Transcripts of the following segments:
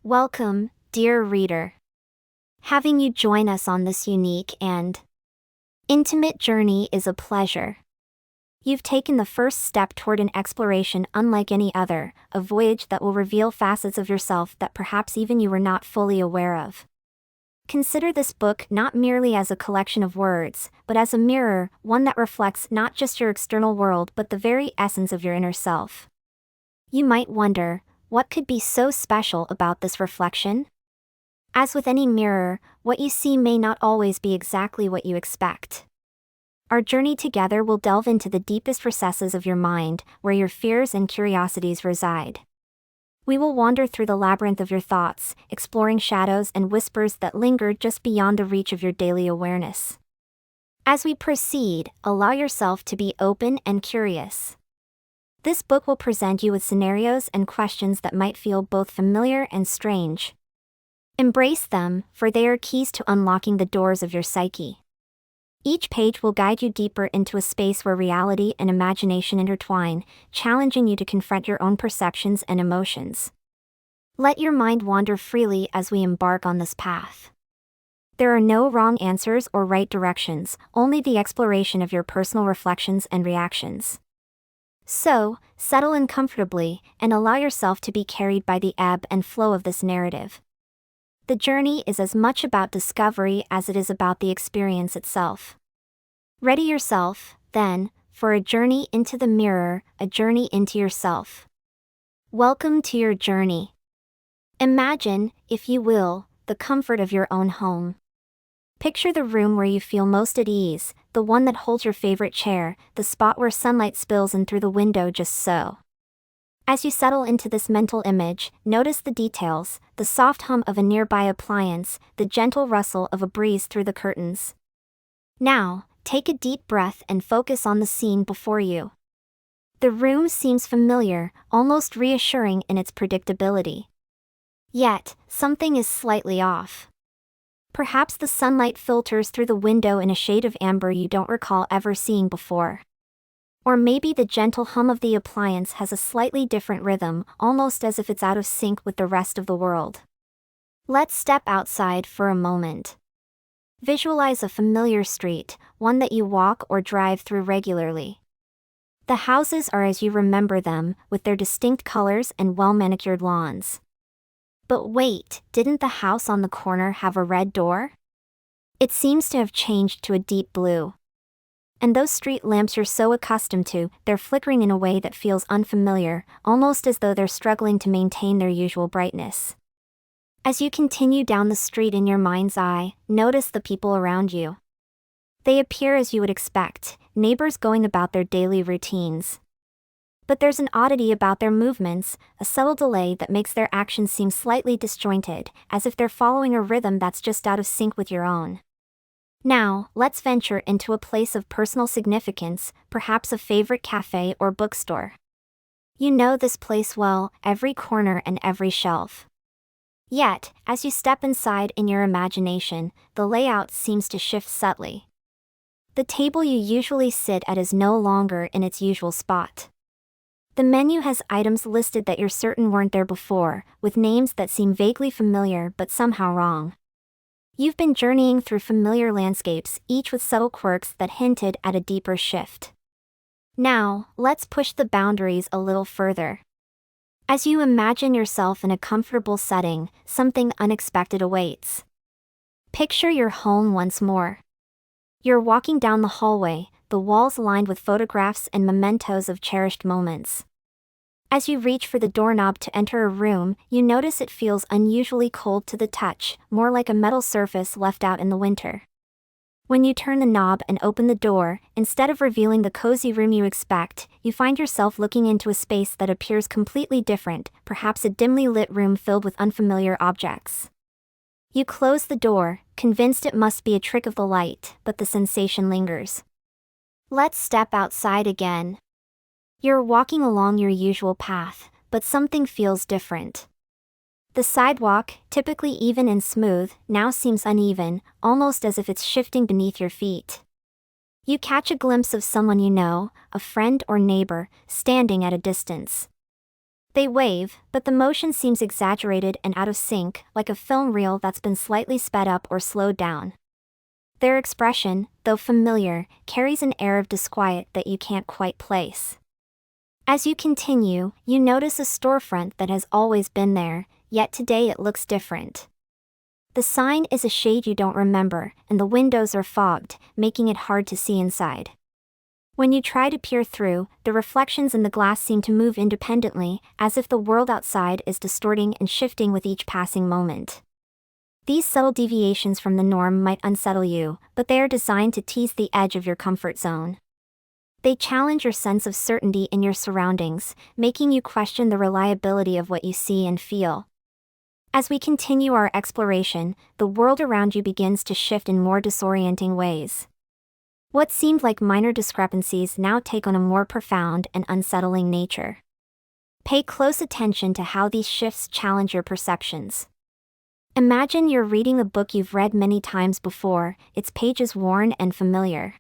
Welcome, dear reader. Having you join us on this unique and intimate journey is a pleasure. You've taken the first step toward an exploration unlike any other, a voyage that will reveal facets of yourself that perhaps even you were not fully aware of. Consider this book not merely as a collection of words, but as a mirror, one that reflects not just your external world but the very essence of your inner self. You might wonder, what could be so special about this reflection? As with any mirror, what you see may not always be exactly what you expect. Our journey together will delve into the deepest recesses of your mind, where your fears and curiosities reside. We will wander through the labyrinth of your thoughts, exploring shadows and whispers that linger just beyond the reach of your daily awareness. As we proceed, allow yourself to be open and curious. This book will present you with scenarios and questions that might feel both familiar and strange. Embrace them, for they are keys to unlocking the doors of your psyche. Each page will guide you deeper into a space where reality and imagination intertwine, challenging you to confront your own perceptions and emotions. Let your mind wander freely as we embark on this path. There are no wrong answers or right directions, only the exploration of your personal reflections and reactions. So, settle in comfortably, and allow yourself to be carried by the ebb and flow of this narrative. The journey is as much about discovery as it is about the experience itself. Ready yourself, then, for a journey into the mirror, a journey into yourself. Welcome to your journey. Imagine, if you will, the comfort of your own home. Picture the room where you feel most at ease, the one that holds your favorite chair, the spot where sunlight spills in through the window just so. As you settle into this mental image, notice the details, the soft hum of a nearby appliance, the gentle rustle of a breeze through the curtains. Now, take a deep breath and focus on the scene before you. The room seems familiar, almost reassuring in its predictability. Yet, something is slightly off. Perhaps the sunlight filters through the window in a shade of amber you don't recall ever seeing before. Or maybe the gentle hum of the appliance has a slightly different rhythm, almost as if it's out of sync with the rest of the world. Let's step outside for a moment. Visualize a familiar street, one that you walk or drive through regularly. The houses are as you remember them, with their distinct colors and well-manicured lawns. But wait, didn't the house on the corner have a red door? It seems to have changed to a deep blue. And those street lamps you're so accustomed to, they're flickering in a way that feels unfamiliar, almost as though they're struggling to maintain their usual brightness. As you continue down the street in your mind's eye, notice the people around you. They appear as you would expect, neighbors going about their daily routines. But there's an oddity about their movements, a subtle delay that makes their actions seem slightly disjointed, as if they're following a rhythm that's just out of sync with your own. Now, let's venture into a place of personal significance, perhaps a favorite cafe or bookstore. You know this place well, every corner and every shelf. Yet, as you step inside in your imagination, the layout seems to shift subtly. The table you usually sit at is no longer in its usual spot. The menu has items listed that you're certain weren't there before, with names that seem vaguely familiar but somehow wrong. You've been journeying through familiar landscapes, each with subtle quirks that hinted at a deeper shift. Now, let's push the boundaries a little further. As you imagine yourself in a comfortable setting, something unexpected awaits. Picture your home once more. You're walking down the hallway, the walls lined with photographs and mementos of cherished moments. As you reach for the doorknob to enter a room, you notice it feels unusually cold to the touch, more like a metal surface left out in the winter. When you turn the knob and open the door, instead of revealing the cozy room you expect, you find yourself looking into a space that appears completely different, perhaps a dimly lit room filled with unfamiliar objects. You close the door, convinced it must be a trick of the light, but the sensation lingers. Let's step outside again. You're walking along your usual path, but something feels different. The sidewalk, typically even and smooth, now seems uneven, almost as if it's shifting beneath your feet. You catch a glimpse of someone you know, a friend or neighbor, standing at a distance. They wave, but the motion seems exaggerated and out of sync, like a film reel that's been slightly sped up or slowed down. Their expression, though familiar, carries an air of disquiet that you can't quite place. As you continue, you notice a storefront that has always been there, yet today it looks different. The sign is a shade you don't remember, and the windows are fogged, making it hard to see inside. When you try to peer through, the reflections in the glass seem to move independently, as if the world outside is distorting and shifting with each passing moment. These subtle deviations from the norm might unsettle you, but they are designed to tease the edge of your comfort zone. They challenge your sense of certainty in your surroundings, making you question the reliability of what you see and feel. As we continue our exploration, the world around you begins to shift in more disorienting ways. What seemed like minor discrepancies now take on a more profound and unsettling nature. Pay close attention to how these shifts challenge your perceptions. Imagine you're reading a book you've read many times before, its pages worn and familiar.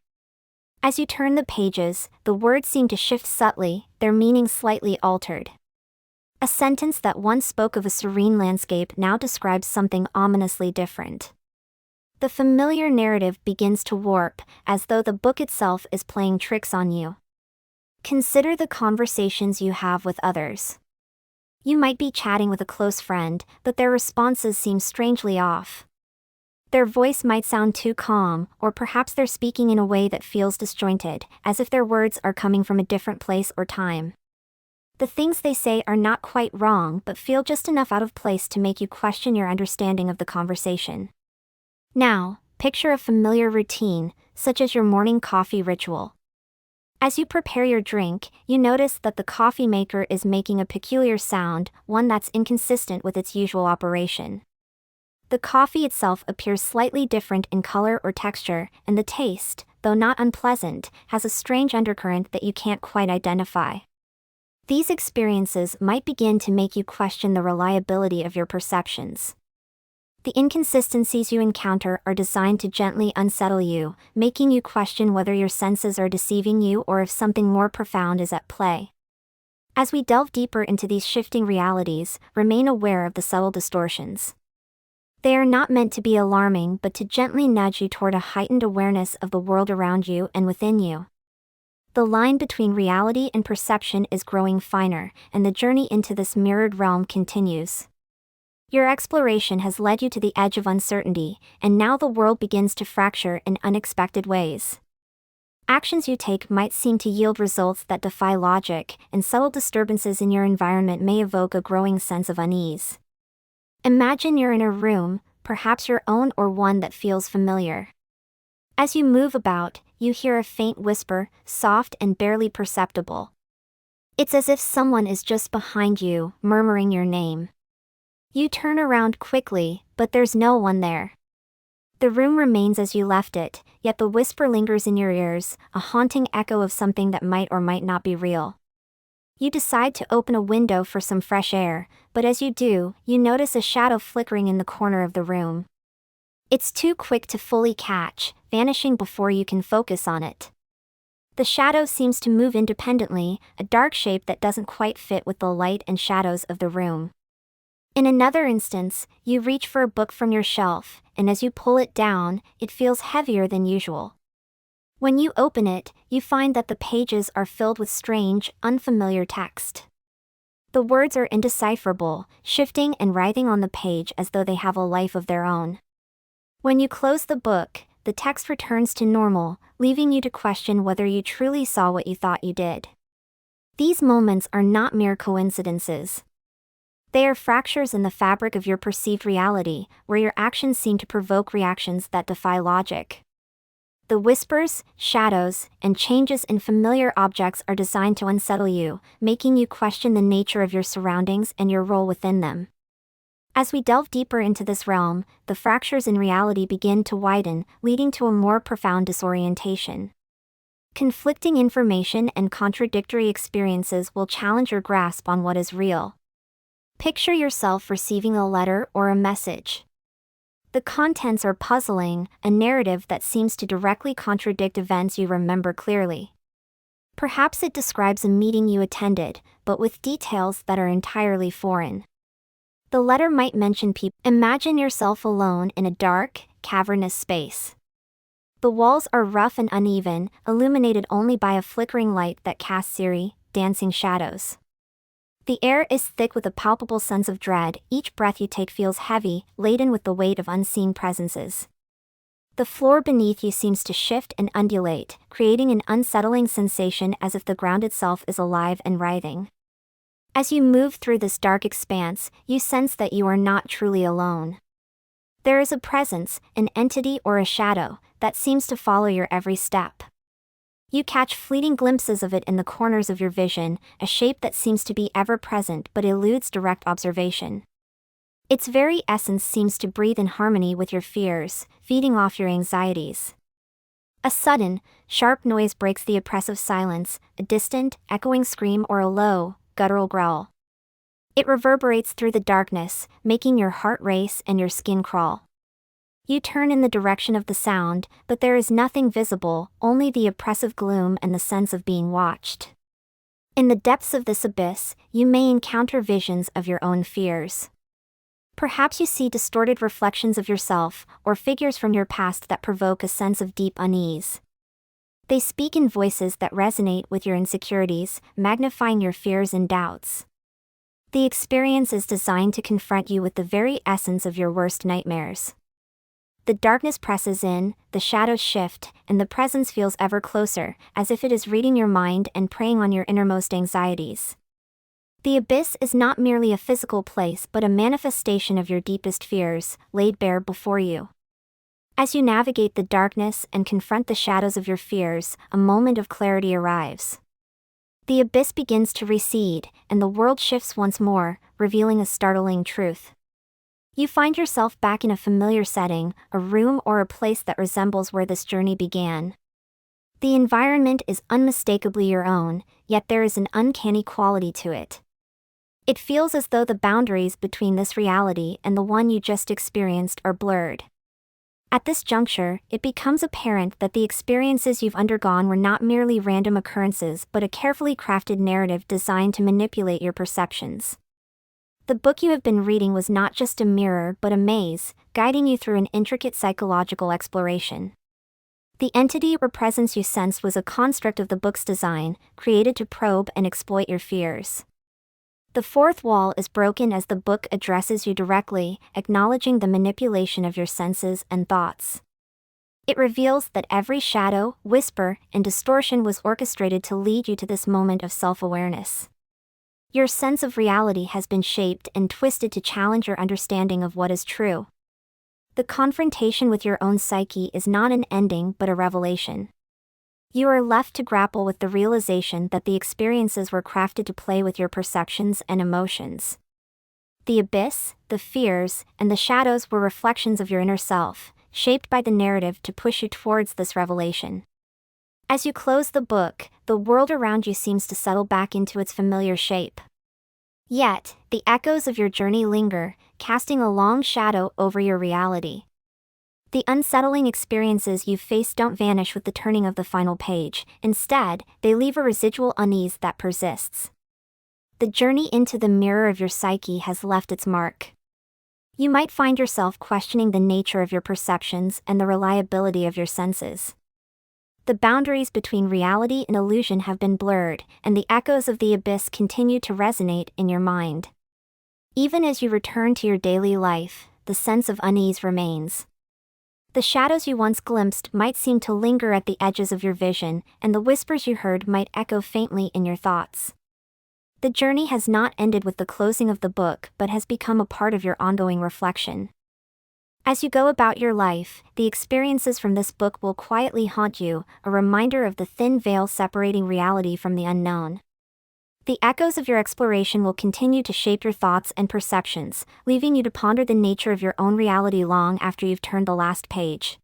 As you turn the pages, the words seem to shift subtly, their meaning slightly altered. A sentence that once spoke of a serene landscape now describes something ominously different. The familiar narrative begins to warp, as though the book itself is playing tricks on you. Consider the conversations you have with others. You might be chatting with a close friend, but their responses seem strangely off. Their voice might sound too calm, or perhaps they're speaking in a way that feels disjointed, as if their words are coming from a different place or time. The things they say are not quite wrong but feel just enough out of place to make you question your understanding of the conversation. Now, picture a familiar routine, such as your morning coffee ritual. As you prepare your drink, you notice that the coffee maker is making a peculiar sound, one that's inconsistent with its usual operation. The coffee itself appears slightly different in color or texture, and the taste, though not unpleasant, has a strange undercurrent that you can't quite identify. These experiences might begin to make you question the reliability of your perceptions. The inconsistencies you encounter are designed to gently unsettle you, making you question whether your senses are deceiving you or if something more profound is at play. As we delve deeper into these shifting realities, remain aware of the subtle distortions. They are not meant to be alarming but to gently nudge you toward a heightened awareness of the world around you and within you. The line between reality and perception is growing finer, and the journey into this mirrored realm continues. Your exploration has led you to the edge of uncertainty, and now the world begins to fracture in unexpected ways. Actions you take might seem to yield results that defy logic, and subtle disturbances in your environment may evoke a growing sense of unease. Imagine you're in a room, perhaps your own or one that feels familiar. As you move about, you hear a faint whisper, soft and barely perceptible. It's as if someone is just behind you, murmuring your name. You turn around quickly, but there's no one there. The room remains as you left it, yet the whisper lingers in your ears, a haunting echo of something that might or might not be real. You decide to open a window for some fresh air, but as you do, you notice a shadow flickering in the corner of the room. It's too quick to fully catch, vanishing before you can focus on it. The shadow seems to move independently, a dark shape that doesn't quite fit with the light and shadows of the room. In another instance, you reach for a book from your shelf, and as you pull it down, it feels heavier than usual. When you open it, you find that the pages are filled with strange, unfamiliar text. The words are indecipherable, shifting and writhing on the page as though they have a life of their own. When you close the book, the text returns to normal, leaving you to question whether you truly saw what you thought you did. These moments are not mere coincidences. They are fractures in the fabric of your perceived reality, where your actions seem to provoke reactions that defy logic. The whispers, shadows, and changes in familiar objects are designed to unsettle you, making you question the nature of your surroundings and your role within them. As we delve deeper into this realm, the fractures in reality begin to widen, leading to a more profound disorientation. Conflicting information and contradictory experiences will challenge your grasp on what is real. Picture yourself receiving a letter or a message. The contents are puzzling, a narrative that seems to directly contradict events you remember clearly. Perhaps it describes a meeting you attended, but with details that are entirely foreign. The letter might mention people. Imagine yourself alone in a dark, cavernous space. The walls are rough and uneven, illuminated only by a flickering light that casts eerie, dancing shadows. The air is thick with a palpable sense of dread. Each breath you take feels heavy, laden with the weight of unseen presences. The floor beneath you seems to shift and undulate, creating an unsettling sensation as if the ground itself is alive and writhing. As you move through this dark expanse, you sense that you are not truly alone. There is a presence, an entity or a shadow, that seems to follow your every step. You catch fleeting glimpses of it in the corners of your vision, a shape that seems to be ever present but eludes direct observation. Its very essence seems to breathe in harmony with your fears, feeding off your anxieties. A sudden, sharp noise breaks the oppressive silence, a distant, echoing scream or a low, guttural growl. It reverberates through the darkness, making your heart race and your skin crawl. You turn in the direction of the sound, but there is nothing visible, only the oppressive gloom and the sense of being watched. In the depths of this abyss, you may encounter visions of your own fears. Perhaps you see distorted reflections of yourself, or figures from your past that provoke a sense of deep unease. They speak in voices that resonate with your insecurities, magnifying your fears and doubts. The experience is designed to confront you with the very essence of your worst nightmares. The darkness presses in, the shadows shift, and the presence feels ever closer, as if it is reading your mind and preying on your innermost anxieties. The abyss is not merely a physical place but a manifestation of your deepest fears, laid bare before you. As you navigate the darkness and confront the shadows of your fears, a moment of clarity arrives. The abyss begins to recede, and the world shifts once more, revealing a startling truth. You find yourself back in a familiar setting, a room or a place that resembles where this journey began. The environment is unmistakably your own, yet there is an uncanny quality to it. It feels as though the boundaries between this reality and the one you just experienced are blurred. At this juncture, it becomes apparent that the experiences you've undergone were not merely random occurrences but a carefully crafted narrative designed to manipulate your perceptions. The book you have been reading was not just a mirror but a maze, guiding you through an intricate psychological exploration. The entity or presence you sensed was a construct of the book's design, created to probe and exploit your fears. The fourth wall is broken as the book addresses you directly, acknowledging the manipulation of your senses and thoughts. It reveals that every shadow, whisper, and distortion was orchestrated to lead you to this moment of self-awareness. Your sense of reality has been shaped and twisted to challenge your understanding of what is true. The confrontation with your own psyche is not an ending but a revelation. You are left to grapple with the realization that the experiences were crafted to play with your perceptions and emotions. The abyss, the fears, and the shadows were reflections of your inner self, shaped by the narrative to push you towards this revelation. As you close the book, the world around you seems to settle back into its familiar shape. Yet, the echoes of your journey linger, casting a long shadow over your reality. The unsettling experiences you've faced don't vanish with the turning of the final page. Instead, they leave a residual unease that persists. The journey into the mirror of your psyche has left its mark. You might find yourself questioning the nature of your perceptions and the reliability of your senses. The boundaries between reality and illusion have been blurred, and the echoes of the abyss continue to resonate in your mind. Even as you return to your daily life, the sense of unease remains. The shadows you once glimpsed might seem to linger at the edges of your vision, and the whispers you heard might echo faintly in your thoughts. The journey has not ended with the closing of the book but has become a part of your ongoing reflection. As you go about your life, the experiences from this book will quietly haunt you, a reminder of the thin veil separating reality from the unknown. The echoes of your exploration will continue to shape your thoughts and perceptions, leaving you to ponder the nature of your own reality long after you've turned the last page.